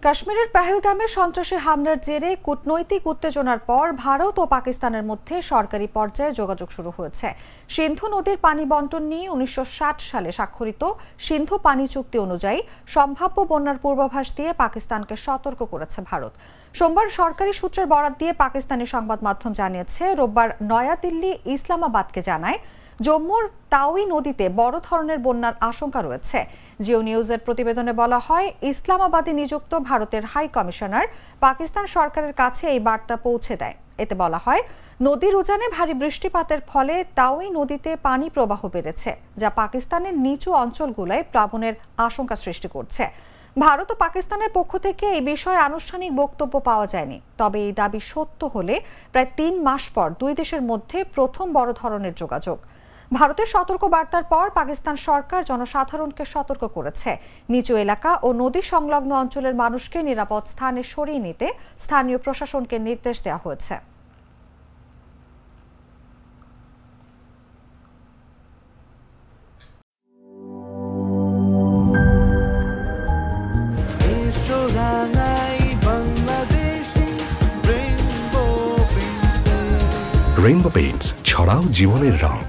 কাশ্মীরের পেহেলগামে সন্ত্রাসী হামলার জেরে কূটনৈতিক উত্তেজনার পর ভারত ও পাকিস্তানের মধ্যে সরকারি পর্যায়ে যোগাযোগ শুরু হয়েছে। সিন্ধু নদীর পানি বন্টন নিয়ে 1960 সালে স্বাক্ষরিত সিন্ধু পানি চুক্তি অনুযায়ী সম্ভাব্য বন্যার পূর্বাভাস দিয়ে পাকিস্তানকে সতর্ক করেছে ভারত। সোমবার সরকারি সূত্রের বরাত দিয়ে পাকিস্তানি সংবাদ মাধ্যম জানিয়েছে, রোববার নয়াদিল্লি ইসলামাবাদকে জানায় জম্মুর তাওই নদীতে বড় ধরনের বন্যার আশঙ্কা রয়েছে। জিও নিউজের প্রতিবেদনে বলা হয়, ইসলামাবাদে নিযুক্ত ভারতের হাই কমিশনার পাকিস্তান সরকারের কাছে এই বার্তা পৌঁছে দেয়। এতে বলা হয়, নদীর উজানে ভারী বৃষ্টিপাতের ফলে তাওই নদীতে পানি প্রবাহ বেড়েছে, যা পাকিস্তানের নিচু অঞ্চলগুলোয় প্লাবনের আশঙ্কা সৃষ্টি করছে। ভারত ও পাকিস্তানের পক্ষ থেকে এই বিষয়ে আনুষ্ঠানিক বক্তব্য পাওয়া যায়নি। তবে এই দাবি সত্য হলে প্রায় 3 মাস পর দুই দেশের মধ্যে প্রথম বড় ধরনের যোগাযোগ। ভারতের সতর্ক বার্তার পর পাকিস্তান সরকার জনসাধারণকে সতর্ক করেছে, নিচু এলাকা ও নদী সংলগ্ন অঞ্চলের মানুষকে নিরাপদ স্থানে সরিয়ে নিতে স্থানীয় প্রশাসনকে নির্দেশ দেওয়া হয়েছে। রেইনবো পেইন্টস, ছড়াও জীবনের রং।